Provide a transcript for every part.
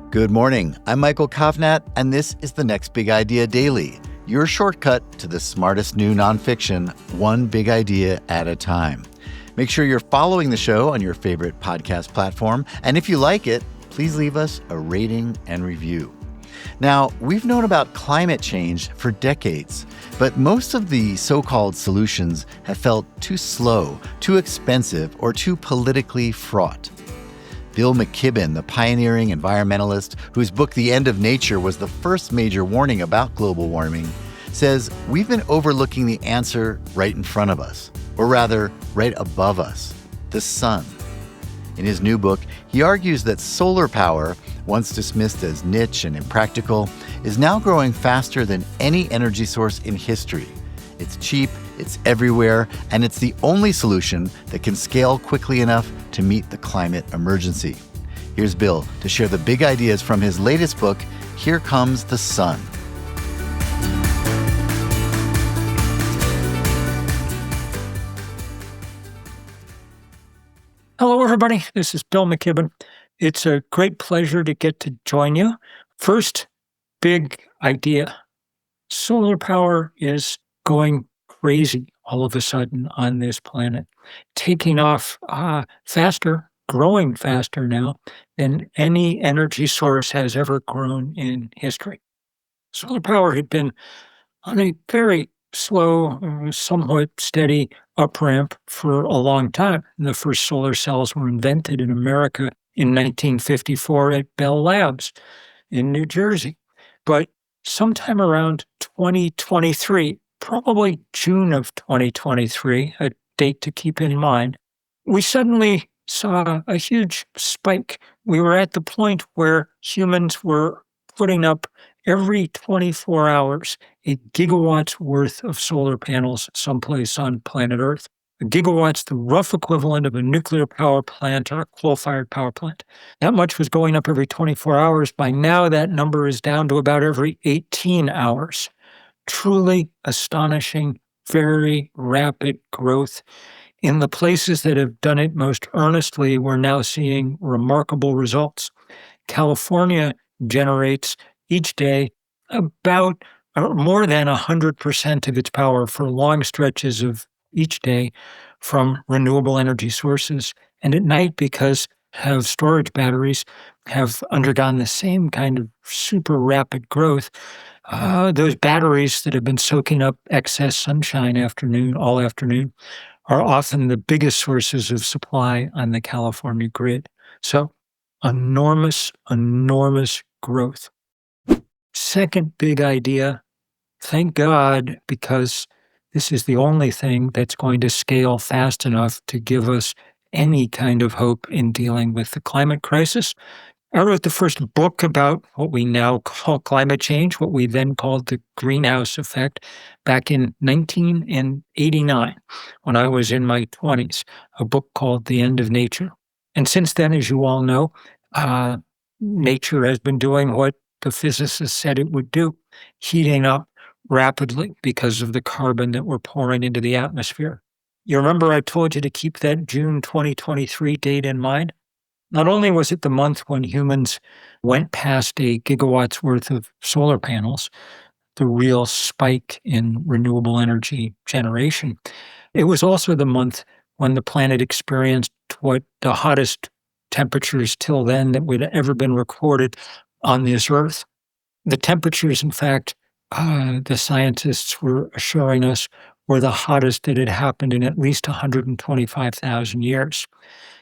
Good morning. I'm Michael Kovnat, and this is the Next Big Idea Daily, your shortcut to the smartest new nonfiction, one big idea at a time. Make sure you're following the show on your favorite podcast platform, and if you like it, please leave us a rating and review. Now, we've known about climate change for decades, but most of the so-called solutions have felt too slow, too expensive, or too politically fraught. Bill McKibben, the pioneering environmentalist whose book The End of Nature was the first major warning about global warming, says we've been overlooking the answer right in front of us, or rather, right above us, the sun. In his new book, he argues that solar power, once dismissed as niche and impractical, is now growing faster than any energy source in history. It's cheap, it's everywhere, and it's the only solution that can scale quickly enough to meet the climate emergency. Here's Bill to share the big ideas from his latest book, Here Comes the Sun. Hello, everybody. This is Bill McKibben. It's a great pleasure to get to join you. First, big idea. Solar power is going crazy all of a sudden on this planet, taking off faster, growing faster now than any energy source has ever grown in history. Solar power had been on a very slow, somewhat steady up ramp for a long time. The first solar cells were invented in America in 1954 at Bell Labs in New Jersey. But sometime around 2023, probably June of 2023, a date to keep in mind, we suddenly saw a huge spike. We were at the point where humans were putting up every 24 hours a gigawatt's worth of solar panels someplace on planet Earth. A gigawatt's the rough equivalent of a nuclear power plant or a coal-fired power plant. That much was going up every 24 hours. By now, that number is down to about every 18 hours. Truly astonishing, very rapid growth. In the places that have done it most earnestly, we're now seeing remarkable results. California generates each day about more than 100% of its power for long stretches of each day from renewable energy sources. And at night, because have storage batteries have undergone the same kind of super rapid growth, those batteries that have been soaking up excess sunshine all afternoon, are often the biggest sources of supply on the California grid. So enormous, enormous growth. Second big idea, thank God, because this is the only thing that's going to scale fast enough to give us any kind of hope in dealing with the climate crisis. I wrote the first book about what we now call climate change, what we then called the greenhouse effect, back in 1989, when I was in my 20s, a book called The End of Nature. And since then, as you all know, nature has been doing what the physicists said it would do, heating up rapidly because of the carbon that we're pouring into the atmosphere. You remember I told you to keep that June 2023 date in mind? Not only was it the month when humans went past a gigawatt's worth of solar panels, the real spike in renewable energy generation, it was also the month when the planet experienced what the hottest temperatures till then that would have ever been recorded on this Earth. The temperatures, in fact, the scientists were assuring us were the hottest that had happened in at least 125,000 years.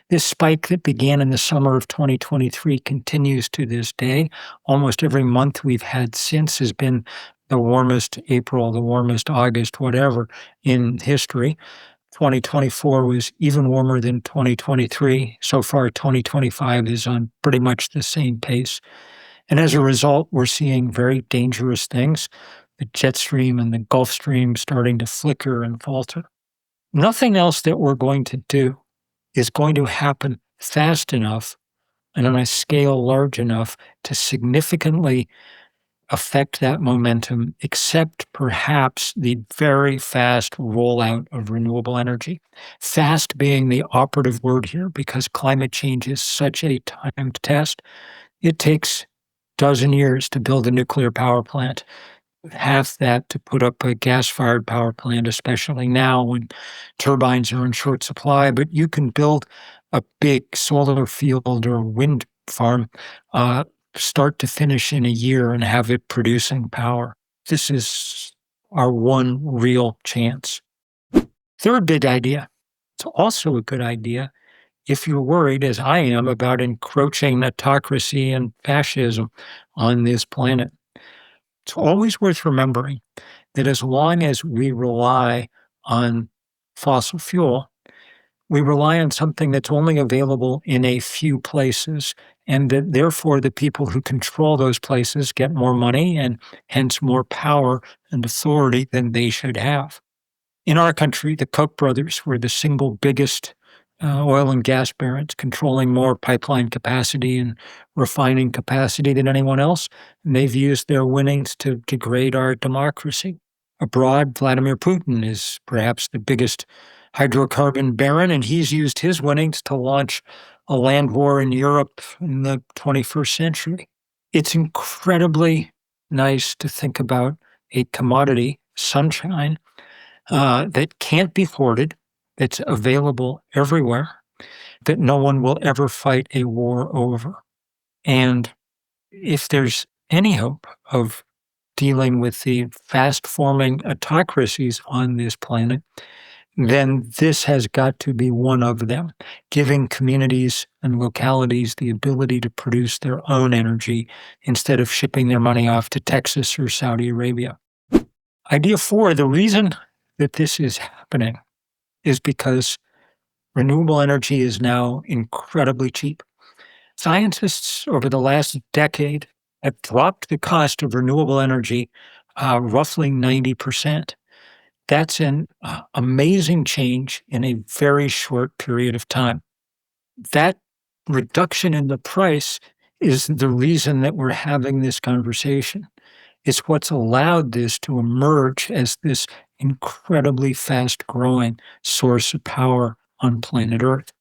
This spike that began in the summer of 2023 continues to this day. Almost every month we've had since has been the warmest April, the warmest August, whatever, in history. 2024 was even warmer than 2023. So far, 2025 is on pretty much the same pace. And as a result, we're seeing very dangerous things. The jet stream and the Gulf Stream starting to flicker and falter. Nothing else that we're going to do is going to happen fast enough and on a scale large enough to significantly affect that momentum, except perhaps the very fast rollout of renewable energy. Fast being the operative word here, because climate change is such a timed test. It takes dozen years to build a nuclear power plant, half that to put up a gas-fired power plant, especially now when turbines are in short supply. But you can build a big solar field or wind farm, uh, start to finish in a year and have it producing power. This is our one real chance. Third big idea. It's also a good idea if you're worried, as I am, about encroaching autocracy and fascism on this planet. It's always worth remembering that as long as we rely on fossil fuel, we rely on something that's only available in a few places, and that therefore the people who control those places get more money and hence more power and authority than they should have. In our country, the Koch brothers were the single biggest oil and gas barons, controlling more pipeline capacity and refining capacity than anyone else. And they've used their winnings to degrade our democracy. Abroad, Vladimir Putin is perhaps the biggest hydrocarbon baron, and he's used his winnings to launch a land war in Europe in the 21st century. It's incredibly nice to think about a commodity, sunshine, that can't be hoarded, that's available everywhere, that no one will ever fight a war over. And if there's any hope of dealing with the fast-forming autocracies on this planet, then this has got to be one of them, giving communities and localities the ability to produce their own energy instead of shipping their money off to Texas or Saudi Arabia. Idea 4, the reason that this is happening is because renewable energy is now incredibly cheap. Scientists over the last decade have dropped the cost of renewable energy roughly 90%. That's an amazing change in a very short period of time. That reduction in the price is the reason that we're having this conversation. It's what's allowed this to emerge as this incredibly fast-growing source of power on planet Earth.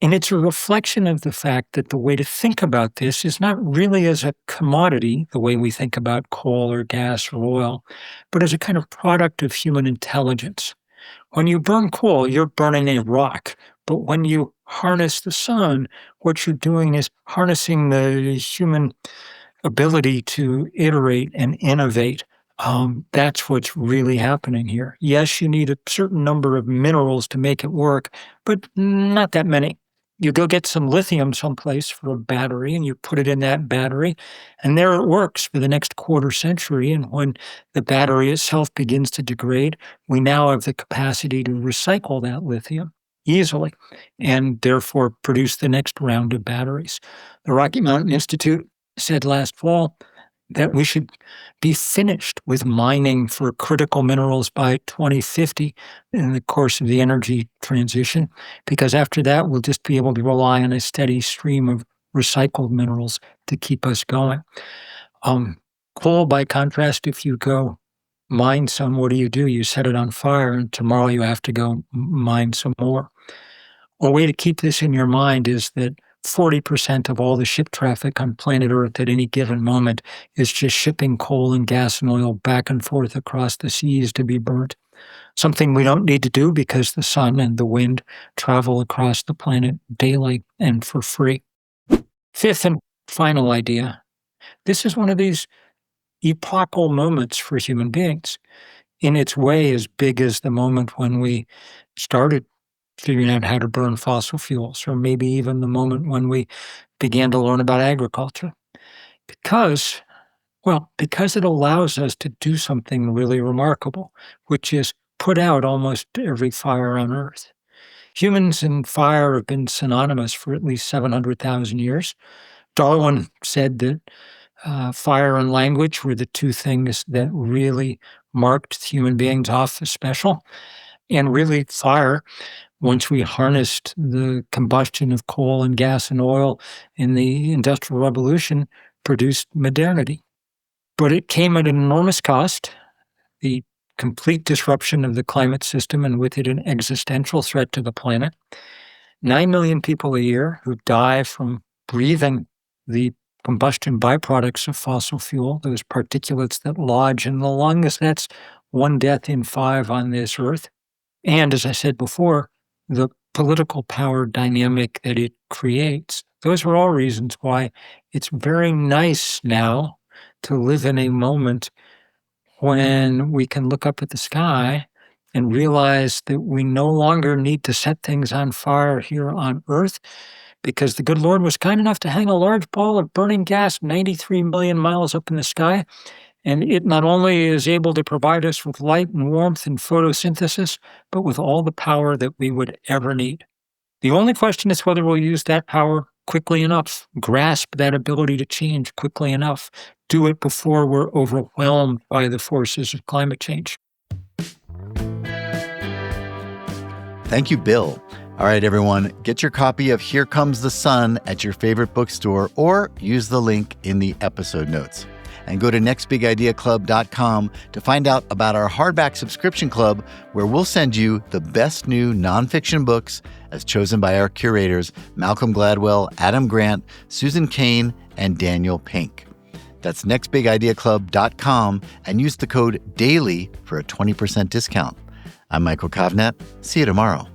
And it's a reflection of the fact that the way to think about this is not really as a commodity, the way we think about coal or gas or oil, but as a kind of product of human intelligence. When you burn coal, you're burning a rock. But when you harness the sun, what you're doing is harnessing the human ability to iterate and innovate. That's what's really happening here. Yes, you need a certain number of minerals to make it work, but not that many. You go get some lithium someplace for a battery and you put it in that battery, and there it works for the next quarter century. And when the battery itself begins to degrade, we now have the capacity to recycle that lithium easily and therefore produce the next round of batteries. The Rocky Mountain Institute said last fall that we should be finished with mining for critical minerals by 2050 in the course of the energy transition, because after that, we'll just be able to rely on a steady stream of recycled minerals to keep us going. Coal, by contrast, if you go mine some, what do? You set it on fire, and tomorrow you have to go mine some more. A way to keep this in your mind is that 40% of all the ship traffic on planet Earth at any given moment is just shipping coal and gas and oil back and forth across the seas to be burnt. Something we don't need to do because the sun and the wind travel across the planet daily and for free. Fifth and final idea. This is one of these epochal moments for human beings. In its way, as big as the moment when we started figuring out how to burn fossil fuels, or maybe even the moment when we began to learn about agriculture. Because it allows us to do something really remarkable, which is put out almost every fire on Earth. Humans and fire have been synonymous for at least 700,000 years. Darwin said that fire and language were the two things that really marked human beings off as special. And really, fire, once we harnessed the combustion of coal and gas and oil in the Industrial Revolution, produced modernity. But it came at an enormous cost, the complete disruption of the climate system, and with it an existential threat to the planet. 9 million people a year who die from breathing the combustion byproducts of fossil fuel, those particulates that lodge in the lungs. That's 1 death in 5 on this earth. And as I said before, the political power dynamic that it creates. Those are all reasons why it's very nice now to live in a moment when we can look up at the sky and realize that we no longer need to set things on fire here on Earth, because the good Lord was kind enough to hang a large ball of burning gas 93 million miles up in the sky. And it not only is able to provide us with light and warmth and photosynthesis, but with all the power that we would ever need. The only question is whether we'll use that power quickly enough, grasp that ability to change quickly enough, do it before we're overwhelmed by the forces of climate change. Thank you, Bill. All right, everyone, get your copy of Here Comes the Sun at your favorite bookstore or use the link in the episode notes. And go to nextbigideaclub.com to find out about our hardback subscription club, where we'll send you the best new nonfiction books as chosen by our curators, Malcolm Gladwell, Adam Grant, Susan Cain, and Daniel Pink. That's nextbigideaclub.com and use the code DAILY for a 20% discount. I'm Michael Kovnat. See you tomorrow.